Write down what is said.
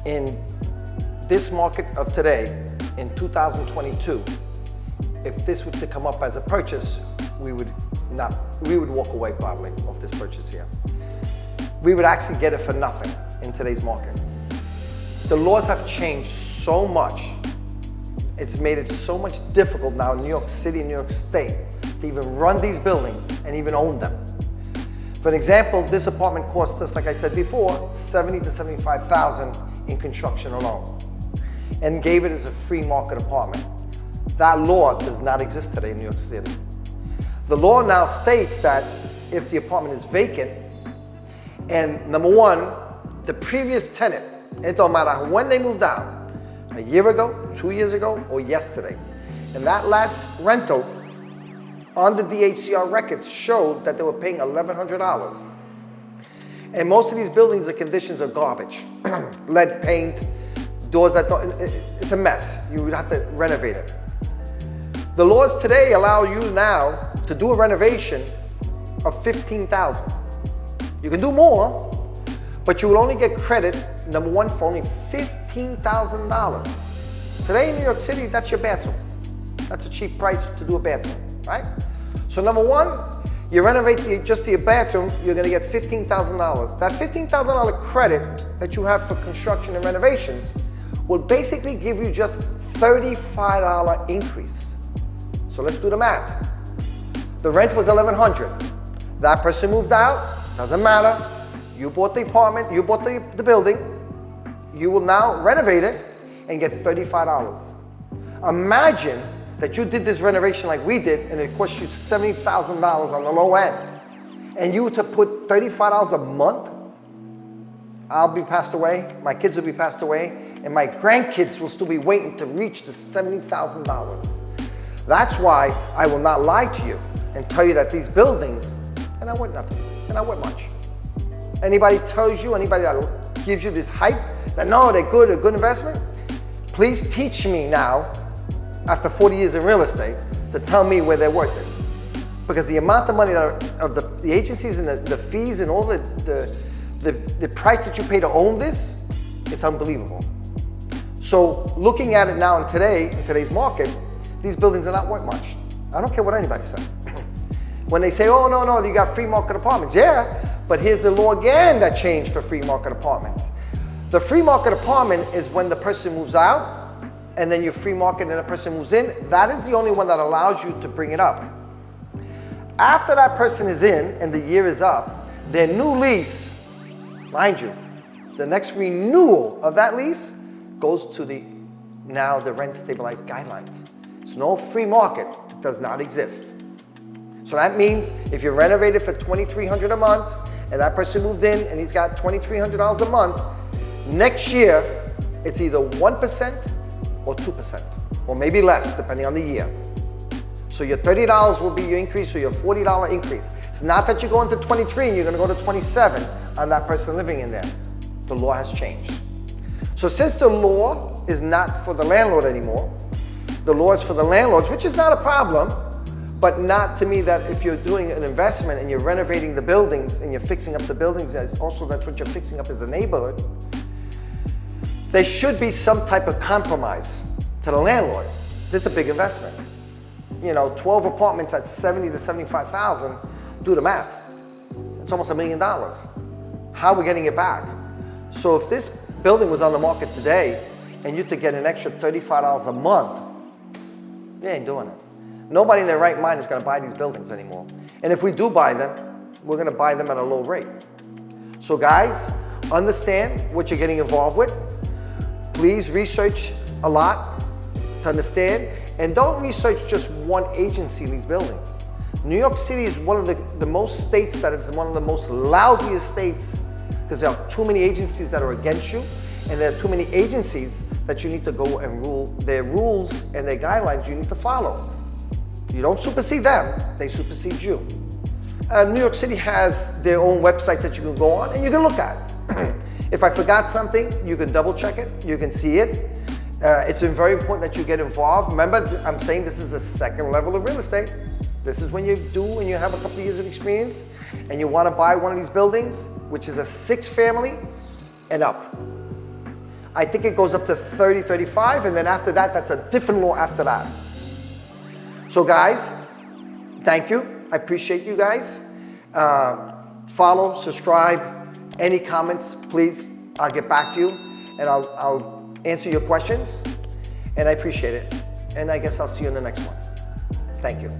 In this market of today, in 2022, if this were to come up as a purchase, we would walk away probably off this purchase here. We would actually get it for nothing in today's market. The laws have changed so much. It's made it so much difficult now in New York City and New York State to even run these buildings and even own them. For an example, this apartment cost us, like I said before, $70,000 to $75,000 in construction alone, and gave it as a free market apartment. That law does not exist today in New York City. The law now states that if the apartment is vacant, and number one, the previous tenant, it don't matter when they moved out, a year ago, 2 years ago, or yesterday, and that last rental on the DHCR records showed that they were paying $1,100. And most of these buildings, the conditions are garbage. Lead paint, doors that don't, it's a mess. You would have to renovate it. The laws today allow you now to do a renovation of $15,000. You can do more, but you will only get credit, number one, for only $15,000. Today in New York City, that's your bathroom. That's a cheap price to do a bathroom, right? So number one, you renovate just your bathroom, you're gonna get $15,000. That $15,000 credit that you have for construction and renovations will basically give you just $35 increase. So let's do the math. The rent was $1,100. That person moved out, doesn't matter. You bought the apartment, you bought the building, you will now renovate it and get $35. Imagine that you did this renovation like we did and it cost you $70,000 on the low end. And you to put $35 a month, I'll be passed away, my kids will be passed away, and my grandkids will still be waiting to reach the $70,000. That's why I will not lie to you and tell you that these buildings, they're not worth nothing, they're not worth much. Anybody tells you, anybody that gives you this hype that no, they're good, a good investment, please teach me now, after 40 years in real estate, to tell me where they're worth it. Because the amount of money of the agencies and the fees and all the price that you pay to own this, it's unbelievable. So looking at it now in today's market, these buildings are not worth much. I don't care what anybody says. When they say, oh, no, you got free market apartments. Yeah, but here's the law again that changed for free market apartments. The free market apartment is when the person moves out and then you free market and the person moves in. That is the only one that allows you to bring it up. After that person is in and the year is up, their new lease, mind you, the next renewal of that lease goes to the rent stabilized guidelines. So no free market does not exist. So that means if you renovated for $2,300 a month and that person moved in and he's got $2,300 a month, next year it's either 1% or 2%, or maybe less depending on the year. So your $30 will be your increase or your $40 increase. It's not that you're going to 23 and you're gonna go to 27 on that person living in there. The law has changed. So since the law is not for the landlord anymore, the law is for the landlords, which is not a problem, but not to me that if you're doing an investment and you're renovating the buildings and you're fixing up the buildings, that's what you're fixing up as a neighborhood, there should be some type of compromise to the landlord. This is a big investment. 12 apartments at $70,000 to $75,000, do the math. It's almost $1 million. How are we getting it back? So if this building was on the market today and you could get an extra $35 a month, you ain't doing it. Nobody in their right mind is gonna buy these buildings anymore. And if we do buy them, we're gonna buy them at a low rate. So guys, understand what you're getting involved with. Please research a lot to understand, and don't research just one agency in these buildings. New York City is one of the most states that is one of the most lousiest states because there are too many agencies that are against you, and there are too many agencies that you need to go and rule. Their rules and their guidelines you need to follow. You don't supersede them, they supersede you. New York City has their own websites that you can go on and you can look at. If I forgot something, you can double check it, you can see it. It's been very important that you get involved. Remember, I'm saying this is the second level of real estate. This is when you do and you have a couple of years of experience and you want to buy one of these buildings, which is a 6-family and up. I think it goes up to 30, 35, and then after that, that's a different law after that. So guys, thank you. I appreciate you guys. Follow, subscribe. Any comments, please, I'll get back to you and I'll answer your questions. And I appreciate it. And I guess I'll see you in the next one. Thank you.